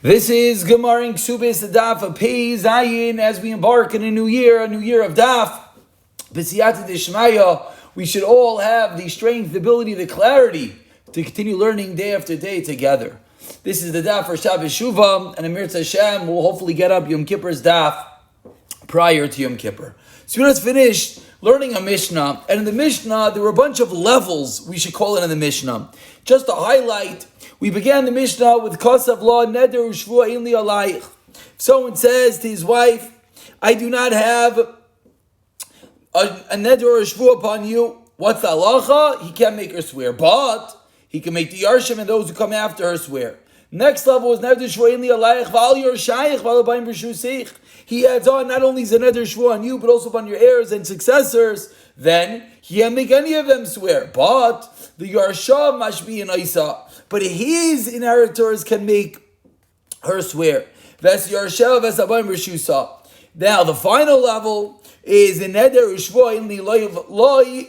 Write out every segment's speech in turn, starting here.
This is Gemara in Kesubos, the Daf of Pei Zayin, as we embark in a new year of Daf. B'siyata d'shmaya, we should all have the strength, the ability, the clarity to continue learning day after day together. This is the Daf for Shabbos Shuvah, and Amir Hashem will hopefully get up Yom Kippur's Daf prior to Yom Kippur. So we just finished learning a Mishnah, and in the Mishnah there were a bunch of levels, we should call it, in the Mishnah. Just to highlight, we began the Mishnah with Kosav Law, Neder U'Shvua Ein Li Alayich. If someone says to his wife, I do not have a Neder or a Shvua upon you, what's the halacha? He can't make her swear, but he can make the Yarshim and those who come after her swear. Next level is Neder Shvua Ein Li Alayich, V'al Yorshayich, V'al Abayim B'Shu Seich. He adds on, not only is a Neder Shvua on you, but also upon your heirs and successors. Then he can't make any of them swear, but the Yarsha must be an Isa. But his inheritors can make her swear. Ves Yarsha, Ves Abayim B'Shu. Now the final level is in Neder U'Shvua Ein Li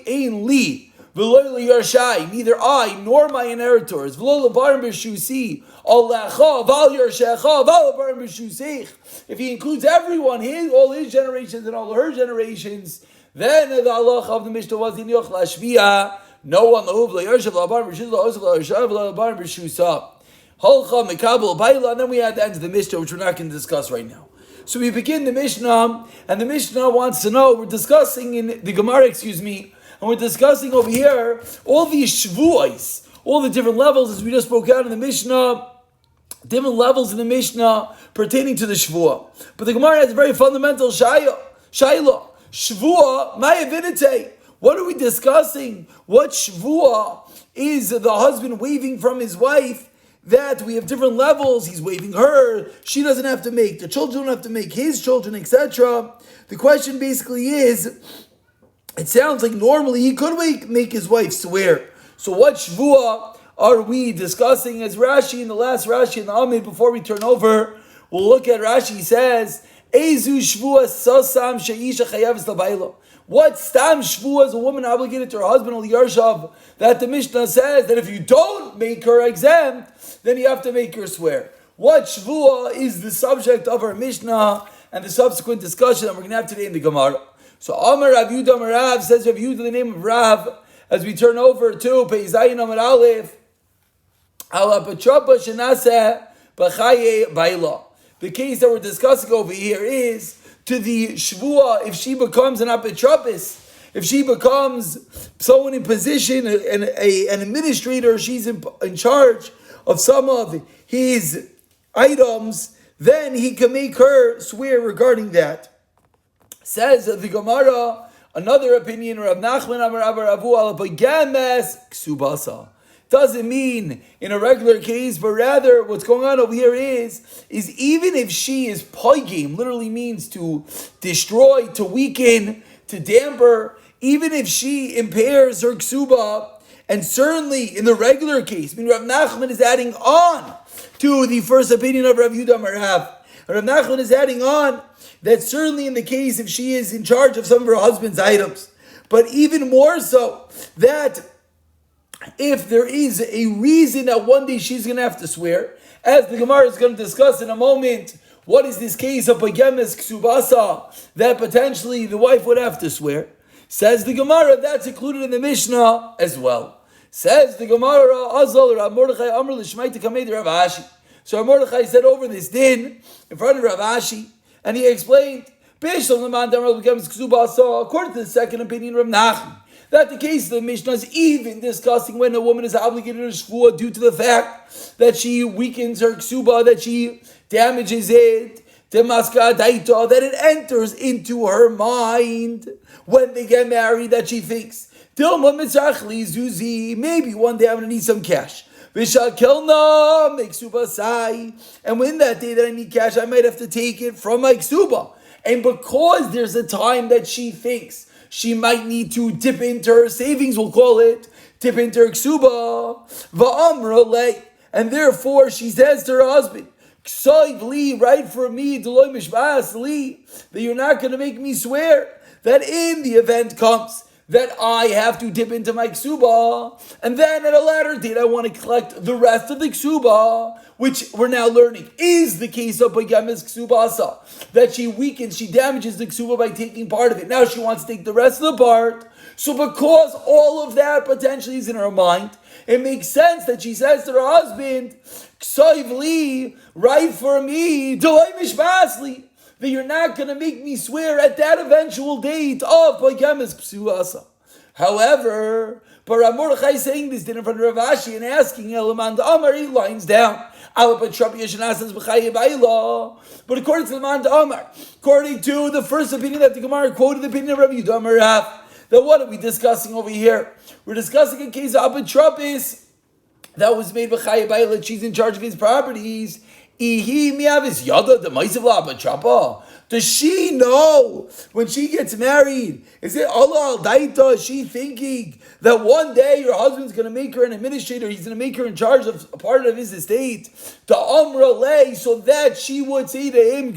Ein Li V'lo Li Yarshai. Neither I nor my inheritors. V'lo L'Abayim B'Shu Al Lecha V'al Yarshecha V'al Abayim B'Shu Seich. If he includes everyone, all his generations and all her generations, then the halacha of the Mishnah was in Yoch Lashvia. No one l'huv l'yarshav l'Abayim B'Shu l'Osav l'Yarshav l'Abayim B'Shu Halcha Mekabel Baila. And then we had the end of the Mishnah, which we're not going to discuss right now. So we begin the Mishnah, and the Mishnah wants to know, we're discussing in the Gemara, and we're discussing over here all these shvuos, all the different levels, as we just spoke out in the Mishnah, different levels in the Mishnah pertaining to the shvuah. But the Gemara has a very fundamental shayla. Shvuah, ma'avinite. What are we discussing? What shvuah is the husband waving from his wife? That we have different levels. He's waving her. She doesn't have to make. The children don't have to make his children, etc. The question basically is, it sounds like normally he could make his wife swear. So what shvuah are we discussing? As Rashi, in the last Rashi in the Amid, before we turn over, we'll look at Rashi. He says, Ezu shvuah sasam sheisha chayavis labaylo. What stam shvuah is a woman obligated to her husband, al yarshav, that the Mishnah says that if you don't make her exempt, then you have to make her swear. What shvuah is the subject of our Mishnah and the subsequent discussion that we're going to have today in the Gemara. So Amar Rav Yudah Amar Rav, says Rav Yudah the name of Rav, as we turn over to Pei Zayin Amar Aleph, Ala Patrapa Shenaseh B'chaye Baila. The case that we're discussing over here is to the shvuah, if she becomes an apotropos, if she becomes someone in position, an administrator, she's in charge of some of his items, then he can make her swear regarding that. Says the Gemara, another opinion, Rav Nachman Amar Avu Al B'Games Kesubos. Doesn't mean in a regular case, but rather what's going on over here is even if she is poigim, literally means to destroy, to weaken, to damper, even if she impairs her ksuba, and certainly in the regular case, I mean, Rav Nachman is adding on to the first opinion of Rav Yudah Amar Rav. Rav Nachman is adding on that certainly in the case if she is in charge of some of her husband's items, but even more so that if there is a reason that one day she's going to have to swear, as the Gemara is going to discuss in a moment, what is this case of Pagemes Ksubasa that potentially the wife would have to swear? Says the Gemara, that's included in the Mishnah as well. Says the Gemara, Azal Rav Mordechai Amr L'Shmaita Kamei Rav Ashi. So Rav Mordechai said over this din in front of Rav Ashi, and he explained, according to the second opinion of Rav Nachman, that the case of the Mishnah is even discussing when a woman is obligated to shvuah due to the fact that she weakens her ksuba, that she damages it, that it enters into her mind when they get married, that she thinks, maybe one day I'm going to need some cash. And when that day that I need cash, I might have to take it from my ksuba. And because there's a time that she thinks she might need to dip into her savings, we'll call it, dip into her ksuba, and therefore she says to her husband, right for me, that you're not going to make me swear, that in the event comes that I have to dip into my ksuba, and then at a later date I want to collect the rest of the ksuba, which we're now learning is the case of Bayamis Kesubasa, that she weakens, she damages the ksuba by taking part of it. Now she wants to take the rest of the part. So because all of that potentially is in her mind, it makes sense that she says to her husband, Ksoiv li, write for me, Dolay Mishbasli, that you're not going to make me swear at that eventual date of Bayamis Kesubasa. However, but Rav Mordechai is saying this in front of Rav Ashi and asking Elaman Amar, he lines down. But according to Elaman Amar, according to the first opinion that the Gemara quoted, the opinion of Rabbi Yehuda Amar Rav, then what are we discussing over here? We're discussing a case of Apotropis that was made by Chaya Baila. She's in charge of his properties. Does she know when she gets married? Is it Allah al-Daita? Is she thinking that one day her husband's going to make her an administrator? He's going to make her in charge of a part of his estate. The Amra lay, so that she would say to him,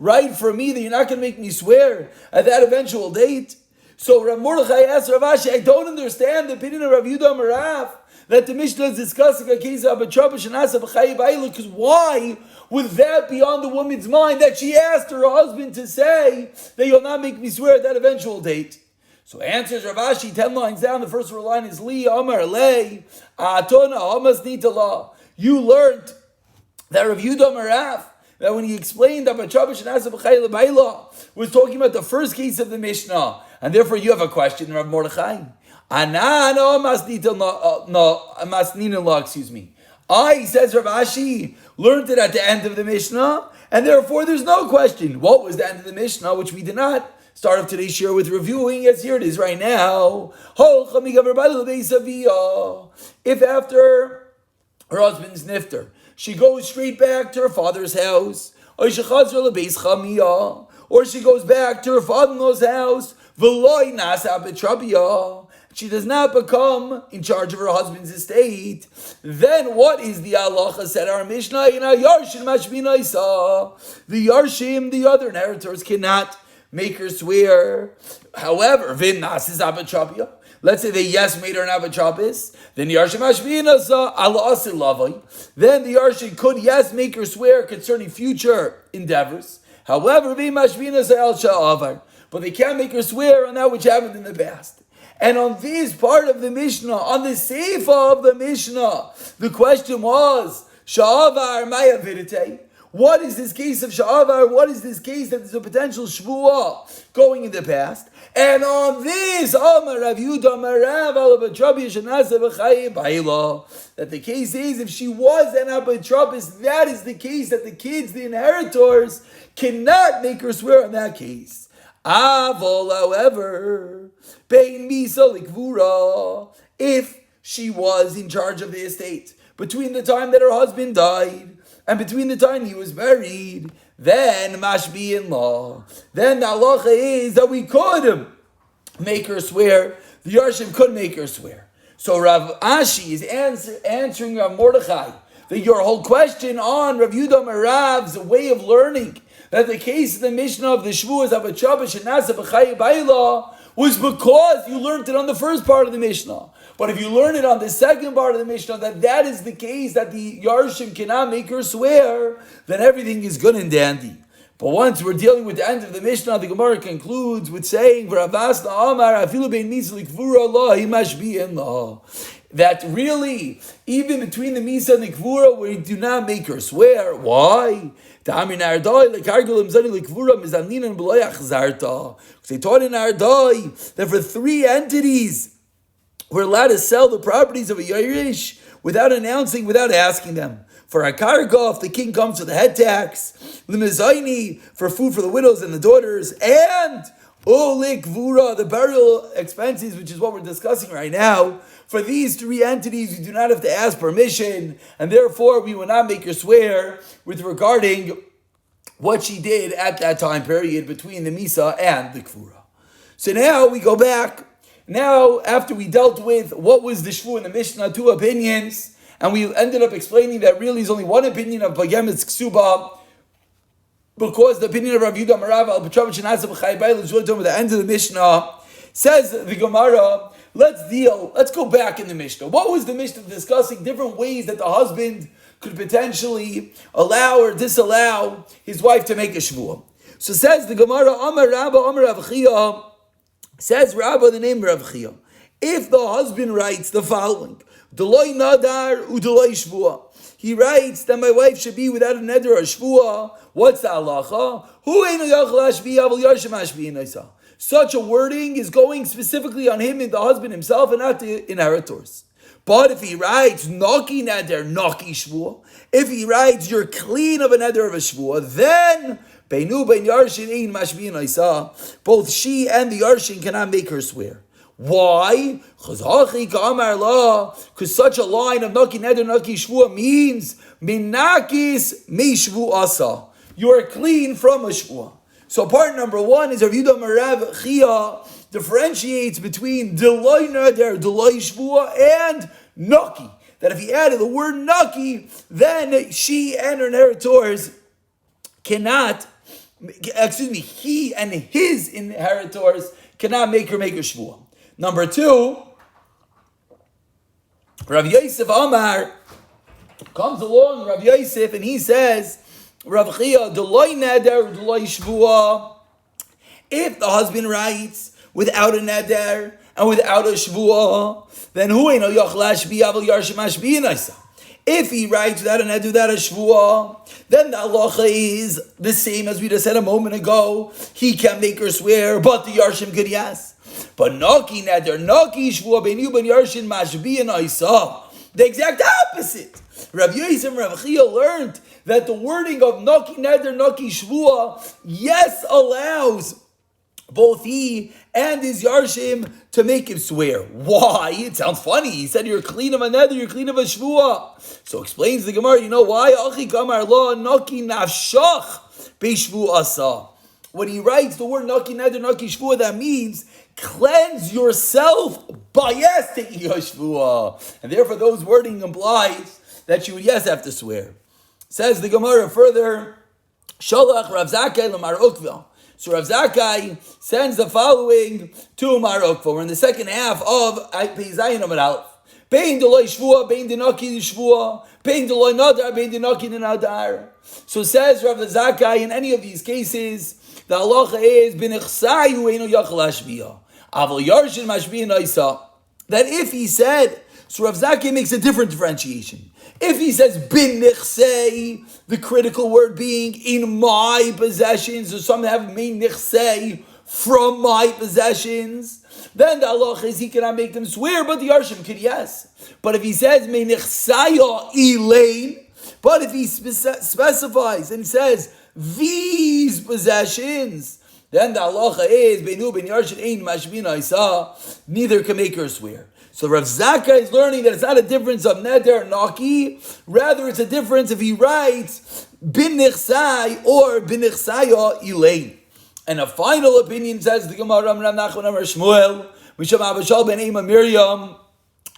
right for me, that you're not going to make me swear at that eventual date. So Rav Mordechai asked Rav Ashi, I don't understand the opinion of Rav Yehuda Marav that the Mishnah is discussing a case of Abatrabish and Asa B'chayi B'ayla, because why would that be on the woman's mind that she asked her husband to say that you'll not make me swear at that eventual date? So answers Rav Ashi 10 lines down. The first line is Li Amar Lei Atona Hamas Nitala. You learned that Rav Yehuda Marav, that when he explained Abatrabish and Asa B'chayi B'ayla, was talking about the first case of the Mishnah, and therefore you have a question, Rav Mordechai. Excuse me. I, says Rav Ashi, learned it at the end of the Mishnah, and therefore there's no question. What was the end of the Mishnah, which we did not start off today's share with reviewing? Yes, here it is right now. If after her husband's nifter, she goes straight back to her father's house, or she goes back to her father-in-law's house, she does not become in charge of her husband's estate, then what is the halacha? Said our Mishnah, in our Yarshim Mashbinaisa, the Yarshim, the other inheritors, cannot make her swear. However, Vin Nasis Abatrapia, let's say they made her an Abatrapis, then Yarshim Mashbinaisa, Allah Asilavai, then the Yarshim could make her swear concerning future endeavors. However, Vin Mashbinaisa Al Sha'avar, but they can't make her swear on that which happened in the past. And on this part of the Mishnah, on the Seifa of the Mishnah, the question was, Sha'avar Maya Vidite. What is this case of Sha'avar? What is this case that there's a potential Shvuah going in the past? And on this, Amar Rav Yehuda Marav Alabatrabi Shanasa B'chayi B'ayla, that the case is, if she was an Abatrapis, that is the case that the kids, the inheritors, cannot make her swear on that case. Avol, however, Bein Misa Likvura, if she was in charge of the estate between the time that her husband died and between the time he was married, then Mashbi in law. Then the halacha is that we could make her swear. The Yarshim could make her swear. So Rav Ashi is answering Rav Mordechai that your whole question on Rav Yehuda Marav's way of learning that the case of the Mishnah of the Shavuos of Abatrabish and Nasa B'chayi B'ayla was because you learned it on the first part of the Mishnah. But if you learn it on the second part of the Mishnah, that is the case that the Yarshim cannot make her swear, then everything is good and dandy. But once we're dealing with the end of the Mishnah, the Gemara concludes with saying, that really, even between the Misa and the Kvura, we do not make her swear. Why? Because they taught in Ardai that for 3 entities, we're allowed to sell the properties of a Yairish without announcing, without asking them. For a kargof, the king comes with the head tax. Limazaini, for food for the widows and the daughters. And Olik Vura, the burial expenses, which is what we're discussing right now. For these 3 entities, you do not have to ask permission. And therefore, we will not make her swear with regarding what she did at that time period between the Misa and the Kvura. So now we go back. Now, after we dealt with what was the Shvu in the Mishnah, 2 opinions, and we ended up explaining that really is only one opinion of Bayemitz Ksuba, because the opinion of Rav Yudah Marav al Petrovich and Asa B'chai Bail is really talking about the end of the Mishnah. Says the Gemara, let's go back in the Mishnah. What was the Mishnah discussing? Different ways that the husband could potentially allow or disallow his wife to make a shvuah. So says the Gemara, Amar Rabba, Amar Rav Chia, says Rabba the name Rav Chia. If the husband writes the following, D'loi nadar u'd'loi shvuah, he writes that my wife should be without a neder or shvuah. What's the halacha? Hu einu yachal hashbiya avol yarshim hashbiya naisa. Such a wording is going specifically on him and the husband himself and not the inheritors. But if he writes naki neder naki shvuah, if he writes you're clean of a neder of a shvuah, then beinu bein yarshin ein mashbiya naisa, both she and the yarshin cannot make her swear. Why? Because such a line of naki neder naki shvuah means minakis mishvu asa. You are clean from a shvuah. So part number one is Rav Yudah Marav Chia differentiates between D'loi neder, D'loi shvuah, and naki. That if he added the word naki, then she and her inheritors cannot. He and his inheritors cannot make her make a shvuah. Number two, Rav Yosef Amar comes along, Rav Yosef, and he says, Rav Chia, D'loi neder, D'loi shvuah. If the husband writes without a neder and without a shvuah, then hu eino yochel hashbiya avol yarshim hashbiya naisa. If he writes without a neder, without a shvuah, then the halacha is the same as we just said a moment ago. He can make her swear, but the yarshim could yes. But naki neder, naki shvuah, beinu ben yarshin mashbiya naisa. The exact opposite. Rav Yosef and Rav Chia learned that the wording of naki neder, naki shvuah, yes, allows both he and his yarshim to make him swear. Why? It sounds funny. He said you're clean of a neder, you're clean of a shvuah. So explains the Gemara, you know why? Achi kamar lo naki nafshach beishvu asa. When he writes the word naki neder, naki shvuah, that means cleanse yourself by yes taking your shvuah. And therefore those wording implies that you would yes have to swear. Says the Gemara further, Sholach Rav Zakkai l'Mar Ukva. So Rav Zakkai sends the following to Mar Ukva. We're in the second half of Peizayin Amar Aleph. Bein D'loi shvuah, bein D'naki shvuah, bein D'loi nadar, bein D'naki nadar. So says Rav Zakkai, in any of these cases, the halacha is b'nechsayu einu yachal hashbiya avol yarshin mashbiya naisa. That if he said, so Rav Zakkai makes a different differentiation. If he says bin nichsei, the critical word being in my possessions, or some have main nichsei from my possessions, then the halacha is he cannot make them swear, but the yarshim could yes. But if he says me nichsaya elaine, but if he specifies and says these possessions, then the halacha is beinu ben yarshin ein mashbina isa, neither can make her swear. So Rav Zakkai is learning that it's not a difference of neder naki, rather it's a difference if he writes bin nichsai or bin nichsaya elaine. And a final opinion says the Gemara Rav Nachman Amar Shmuel Misham Abashal ben Ema Miriam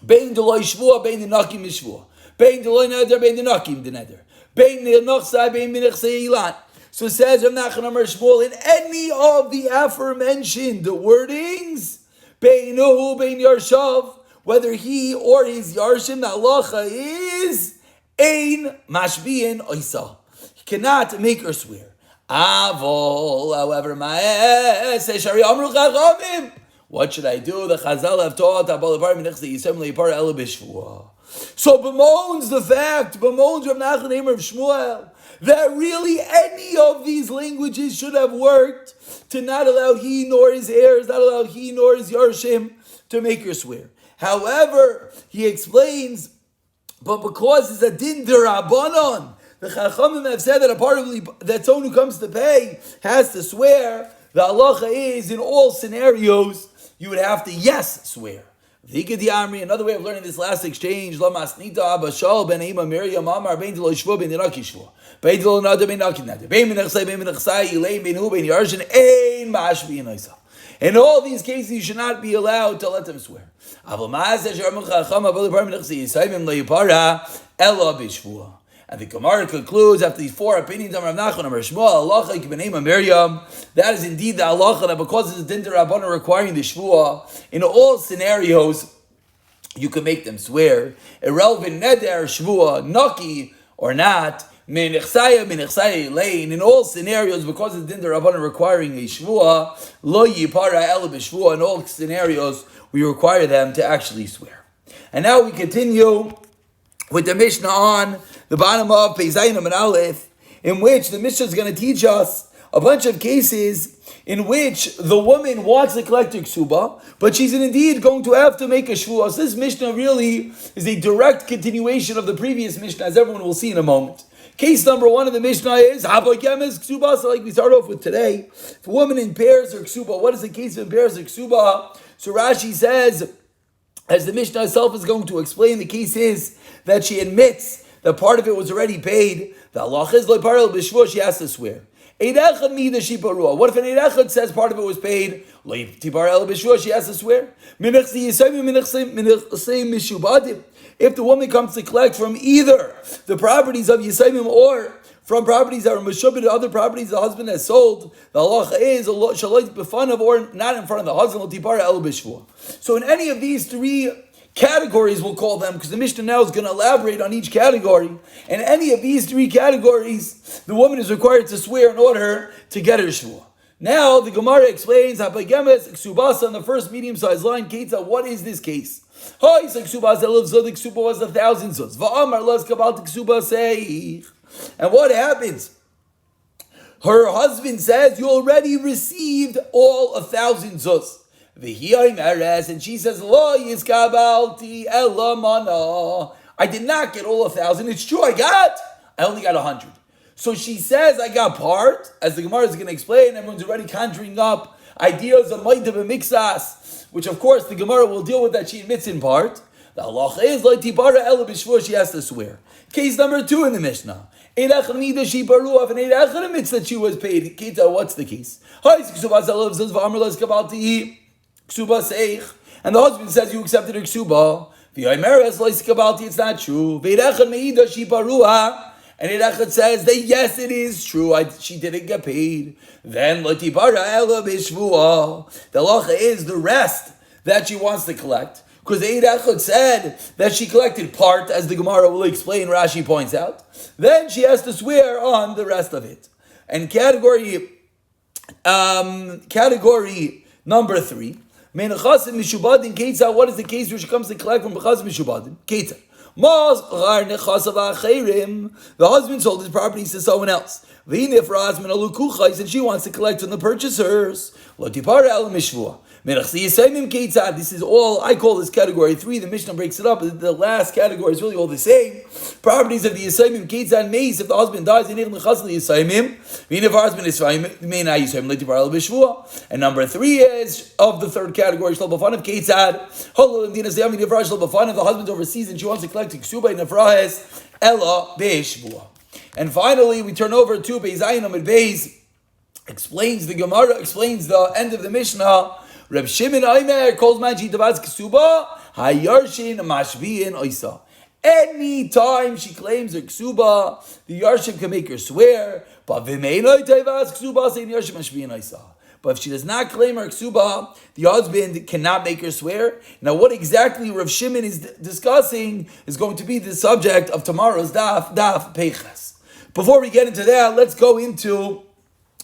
bein D'loi shvuah bein D'naki mishvuah bein D'loi neder bein D'naki neder bein nichsai bein nichsai elaine. So it says Rav Nachman Amar Shmuel, in any of the aforementioned wordings, beinu bein yarshav, whether he or his yarshim, the halacha is ein mashbiyin oisa. He cannot make her swear. Avol, however, what should I do? The Chazal have taught so bemoans the fact, bemoans Rav Nachman Eimer of Shmuel, that really any of these languages should have worked to not allow he nor his heirs, not allow he nor his yarshim to make her swear. However, he explains, but because it's a din derabanan, the Chachamim have said that a part of that someone who comes to pay has to swear. The halacha is in all scenarios you would have to yes swear. Another way of learning this last exchange, Lamasnita Abashal ben Ema Miriam Amar bein D'loi shvuah bein D'naki shvuah bein D'loi nadar bein D'naki nadar bein Menachsai bein Menachsai elaine bein Hu bein Yarshin ein mashbiyin oisa. In all these cases, you should not be allowed to let them swear. And And the Gemara concludes after these four opinions of Rav Nachman and Rav Shmuel, halacha k'bnei Miriam, that is indeed the halacha that because it's a din d'Rabbanan requiring the shvuah, in all scenarios, you can make them swear. Irrelevant neder, shvuah, naki, or not, min ichsaya lane, in all scenarios, because it's din d'Rabbanan requiring a shvuah, lo yipara el b'shvuah, in all scenarios, we require them to actually swear. And now we continue with the Mishnah on the bottom of Pei Zayin and Aleph, in which the Mishnah is going to teach us a bunch of cases in which the woman wants to collect her ksuba, but she's indeed going to have to make a shvuah. So this Mishnah really is a direct continuation of the previous Mishnah, as everyone will see in a moment. Case number one of the Mishnah is Habayemes ksuba. So like we start off with today, if a woman impairs her ksuba, what is the case of impairs her ksuba? So Rashi says, as the Mishnah itself is going to explain, the case is that she admits that part of it was already paid. The halacha is lo'ipar el b'shvuah, she has to swear. Eid echad mida shiparua. What if an eid echad says part of it was paid? Lo'ipar el b'shvuah, she has to swear. If the woman comes to collect from either the properties of Yisayimim or from properties that are meshubed to other properties the husband has sold, the halacha is shalot b'fanav, or not in front of the husband, l'tipara el b'shvuah. So in any of these three categories, we'll call them, because the Mishnah now is going to elaborate on each category. In any of these three categories, the woman is required to swear in order to get her shvuah. Now the Gemara explains Hapagemes Kesubos on the first medium-sized line. Keita, what is this case? Hi, Kesubos elif zuz. The ksuba was 1,000 zuz. Va'amar las kabal Kesubos. And what happens? Her husband says, you already received all 1,000 zuz. And she says, Lo yiskabalti elamana. I did not get all 1,000. It's true, I only got 100. So she says, I got part, as the Gemara is going to explain. Everyone's already conjuring up ideas of Maidav and Mixas, which of course the Gemara will deal with, that she admits in part. The halacha is like Tibara El B'Shvuah, she has to swear. Case number 2 in the Mishnah. If an Eid Echad admits that she was paid, Keita, what's the case? And the husband says, you accepted her ksuba. It's not true. And Eid Echad says that yes, it is true, she didn't get paid. Then the halacha is the rest that she wants to collect. Because Eid Echad said that she collected part, as the Gemara will explain, Rashi points out. Then she has to swear on the rest of it. And category number 3, Menachasim Mishubadim Keita. What is the case where she comes to collect from Menachasim Mishubadim? Keita. The husband sold his properties to someone else. And she wants to collect from the purchasers. This is all, I call this category 3. The Mishnah breaks it up. The last category is really all the same. Properties of the Yisayimim, Keita and Meis. If the husband dies, and if the husband is and number 3 is of the third category, the husband's overseas and she wants to collect ksuba in Nefrahes Ella Be'shvua. And finally, we turn over to Beis Zayin Amid Beis. Explains the Gemara, explains the end of the Mishnah. Reb Shimon Aimer calls Manji Tavaz Kesuba Hayarshin Mashbiin Oisa. Any time she claims her ksuba, the Yarshim can make her swear. But if she does not claim her ksuba, the husband cannot make her swear. Now, what exactly Rav Shimon is discussing is going to be the subject of tomorrow's Daf Peiches. Before we get into that, let's go into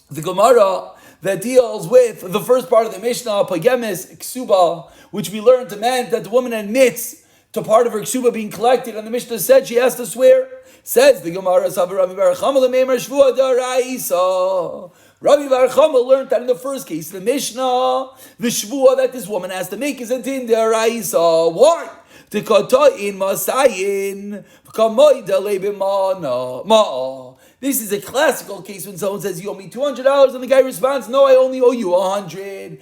the Gemara that deals with the first part of the Mishnah, Pagemes Ksuba, which we learned meant that the woman admits to part of her ksuba being collected, and the Mishnah said she has to swear. Says the Gemara, Rabbi Bar Chama learned that in the first case, the Mishnah, the shvuah that this woman has to make is a din deraisa. Why? To kata in masayin, this is a classical case when someone says, you owe me $200, and the guy responds, no, I only owe you 100.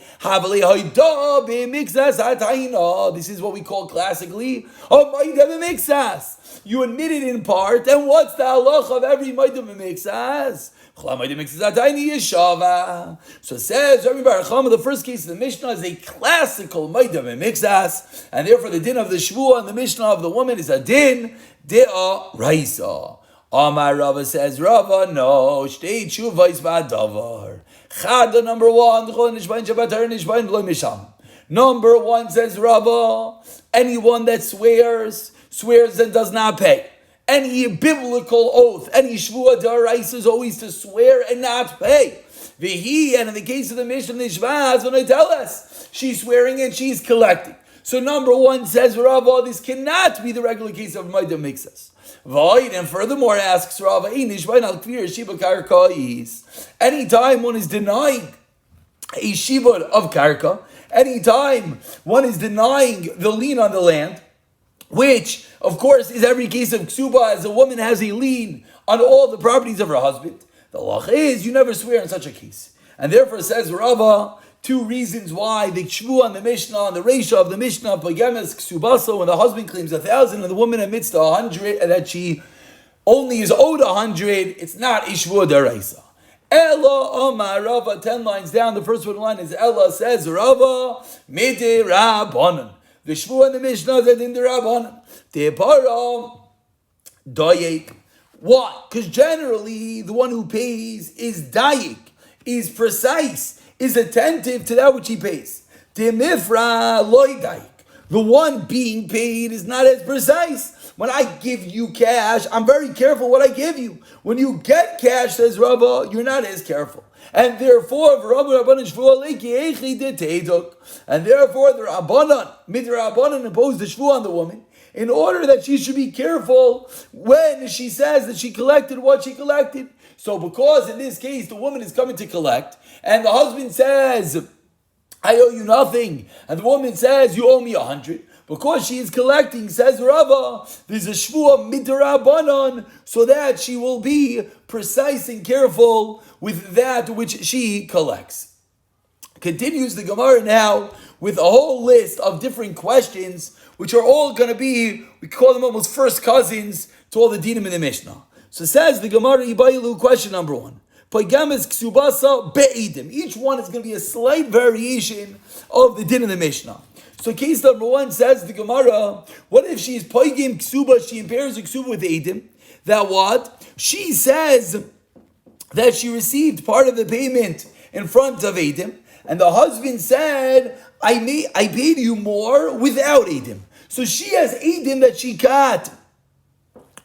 This is what we call classically, you admitted in part, and what's the halach of every maidav mixas? So it says Rabbi Bar Chama, the first case of the Mishnah is a classical maidav mixas, and therefore the din of the shvuah and the Mishnah of the woman is a din de'araisa. Amar Rava says, Rava, no, shtei tshuvos ba'davar. Chada number one, number one says Rava, anyone that swears and does not pay. Any biblical oath, any shvua d'oraisa is always to swear and not pay. Vihi, and in the case of the Mishnah Nishvaz, when I tell us, she's swearing and she's collecting. So number one says Rava, this cannot be the regular case of Maida Mixas. Void, and furthermore asks Rava, anytime one is denying a shiva of karka, anytime one is denying the lien on the land, which of course is every case of ksuba, as a woman has a lien on all the properties of her husband, the law is you never swear in such a case. And therefore says Rava, two reasons why the shvu on the Mishnah, on the ratio of the Mishnah, Pagamas Kesubos, when the husband claims 1,000 and the woman admits to 100, and that she only is owed 100, it's not Ishvu Daraisa. Ella Omar Rava, 10 lines down, the first one line is Ella says Rava, Midi Rabbanan. The shvu on the Mishnah is in the Rabbanan. The Para Dayek. Why? Because generally the one who pays is Dayek, is precise, is attentive to that which he pays. Demifra loidaik. The one being paid is not as precise. When I give you cash, I'm very careful what I give you. When you get cash, says Rava, you're not as careful. And therefore, and therefore the Rabbanan, Midrabbanan imposed the shvu on the woman in order that she should be careful when she says that she collected what she collected. So because in this case the woman is coming to collect, and the husband says, I owe you nothing, and the woman says, you owe me 100, because she is collecting, says Rava, there's a shvuah midrabanan, so that she will be precise and careful with that which she collects. Continues the Gemara now with a whole list of different questions, which are all going to be, we call them almost first cousins to all the dinim in the Mishnah. So says the Gemara Ibayilu, question number one. Pagamas Kesubos be'idim. Each one is going to be a slight variation of the din in the Mishnah. So case number one says the Gemara, what if she is Pagim Kesuba, she impairs the Kesuba with Eidim? That what? She says that she received part of the payment in front of Eidim, and the husband said, I paid you more without Eidim. So she has Eidim that she got.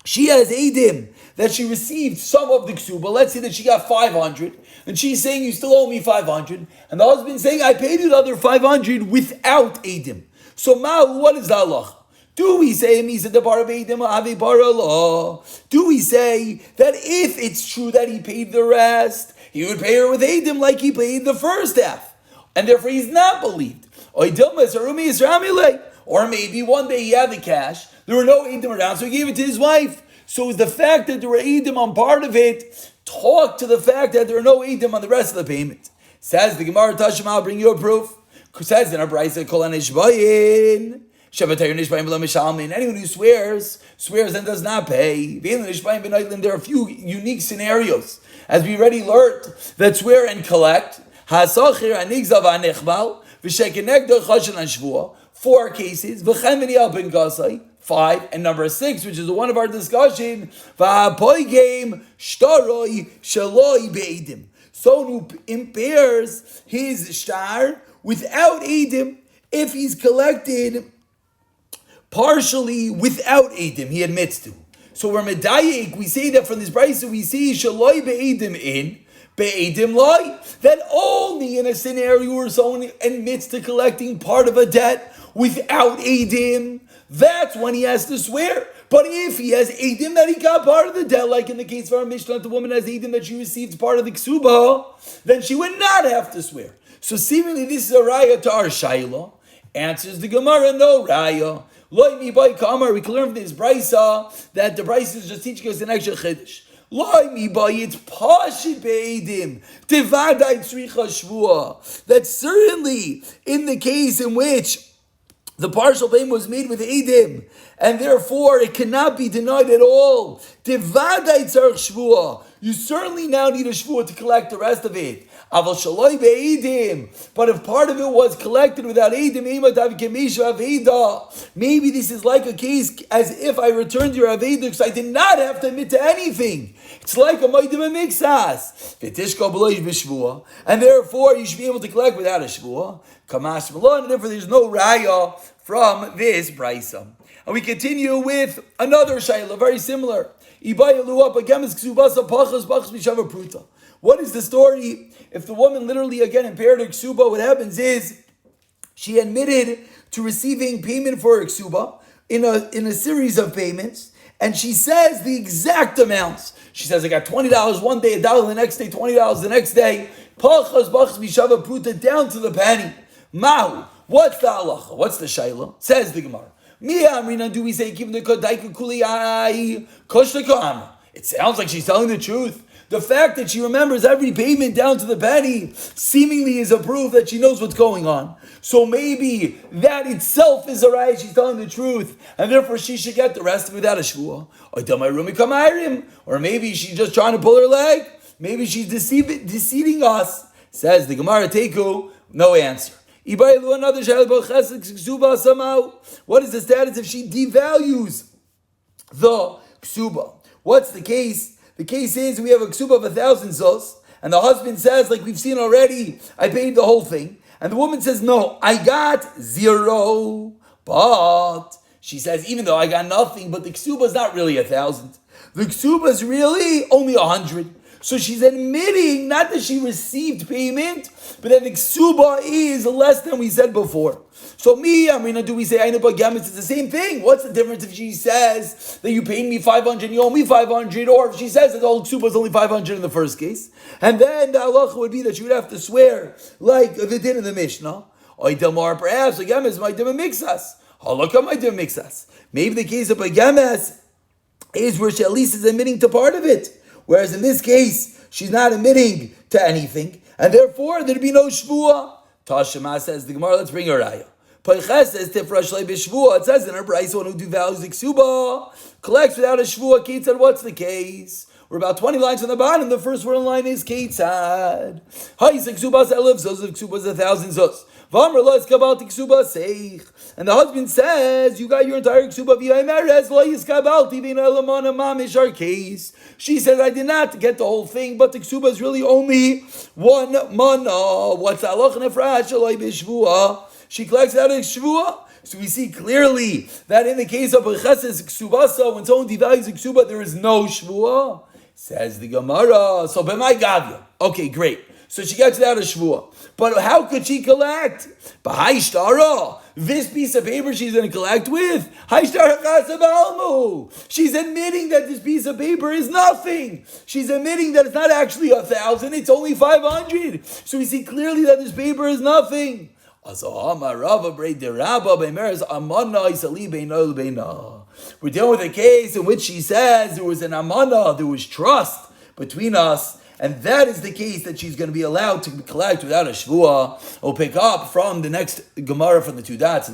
She has Eidim that she received some of the ksuba. Let's say that she got 500, and she's saying you still owe me 500, and the husband saying I paid you the other 500 without Eidim. So what is the halacha? Do we say the bar of Eidim ave bar Allah? Do we say that if it's true that he paid the rest, he would pay her with Eidim like he paid the first half, and therefore he's not believed? Or maybe one day he had the cash, there were no Eidim around, so he gave it to his wife. So is the fact that there were Eidim on part of it talk to the fact that there are no Eidim on the rest of the payment? Says the Gemara Tashma, I'll bring you a proof. Says in our Brayso, Kol HaNishbayin, Shabbatayr Nishbayin V'lo Mishalmin. Anyone who swears and does not pay. There are a few unique scenarios, as we already learned, that swear and collect. Hasachir Anigzav Anechbal, V'shekenegdo Chashan Anshvua. 4 cases. V'chem V'niyal Ben Gasai. 5, and number 6, which is the one of our discussion, va'apoigim shtaroi shaloi be'edim. Someone who impairs his shtar without edim, if he's collected partially without edim, he admits to. So we're medayik, we say that from this brayso we see shaloi be'edim in, be'edim loi, that only in a scenario where someone admits to collecting part of a debt without edim, that's when he has to swear. But if he has Eidim that he got part of the debt, like in the case of our Mishnah, the woman has Eidim that she received part of the Kesuba, then she would not have to swear. So seemingly this is a raya to our Shaila. Answers the Gemara, no raya. Loi mi by kamar, we can learn from this braysa that the braysa is just teaching us an extra chiddush. Loi mi by, it's pashit be'edim, tivadai tzricha shvua. That certainly in the case in which the partial payment was made with Eidim, and therefore it cannot be denied at all. Tivadai tzarich shvua. You certainly now need a shvuah to collect the rest of it. Aval shaloi be'edim. But if part of it was collected without edim, maybe this is like a case as if I returned your aveda because I did not have to admit to anything. It's like a moedim mixas. V'tishko b'loish b'shvuah. And therefore you should be able to collect without a shvuah. Kamash malon, and therefore there's no raya from this brisa. And we continue with another shayla, very similar. What is the story? If the woman literally again impaired her ksuba, what happens is she admitted to receiving payment for her ksuba in a series of payments, and she says the exact amounts. She says, I got $20 one day, $1 the next day, $20 the next day. Pachas bachas mishava pruta down to the penny. Mahu. What's the halacha? What's the shayla? Says the Gemara. Do we say it sounds like she's telling the truth. The fact that she remembers every payment down to the penny seemingly is a proof that she knows what's going on. So maybe that itself is a raya, she's telling the truth, and therefore she should get the rest of it without a shvuah. Or maybe she's just trying to pull her leg. Maybe she's deceiving us. Says the Gemara Teku, no answer. What is the status if she devalues the ksuba? What's the case? The case is we have a ksuba of 1,000 zos, and the husband says, like we've seen already, I paid the whole thing. And the woman says, no, I got 0. But she says, even though I got nothing, but the ksuba is not really 1,000. The ksuba is really only 100. So she's admitting not that she received payment, but that the ksuba is less than we said before. So do we say it's the same thing? What's the difference if she says that you paid me 500 and you owe me 500, or if she says that the whole ksuba is only 500 in the first case? And then the halacha would be that she would have to swear like they did in the Mishnah. Or perhaps agamas might do a mixas. Halakha might do a mixas. Maybe the case of agamas is where she at least is admitting to part of it. Whereas in this case, she's not admitting to anything, and therefore there'd be no shvuah. Tashema says the Gemara, let's bring a raya. Peiches says tifrash le b'shvuah. It says in her brayso, one who devalues the ksuba collects without a shvuah. Ketzad, what's the case? We're about 20 lines from the bottom. The first word in line is ketzad. Ha'isek ksubas elef zos, ksubas 1,000 zos. And the husband says, you got your entire ksuba. Our case. She says, I did not get the whole thing, but the ksuba is really only one mana. What's that? She collects out of shvuah. So we see clearly that in the case of a chesed ksubasa, when someone devalues a ksuba, there is no shvuah. Says the Gemara. So b'may gavya. Okay, great. So she gets out of shvuah. But how could she collect? This piece of paper she's going to collect with. She's admitting that this piece of paper is nothing. She's admitting that it's not actually 1,000, it's only 500. So we see clearly that this paper is nothing. We're dealing with a case in which she says there was an amana, there was trust between us. And that is the case that she's going to be allowed to collect without a shvuah. We'll pick up from the next Gemara from the two dots.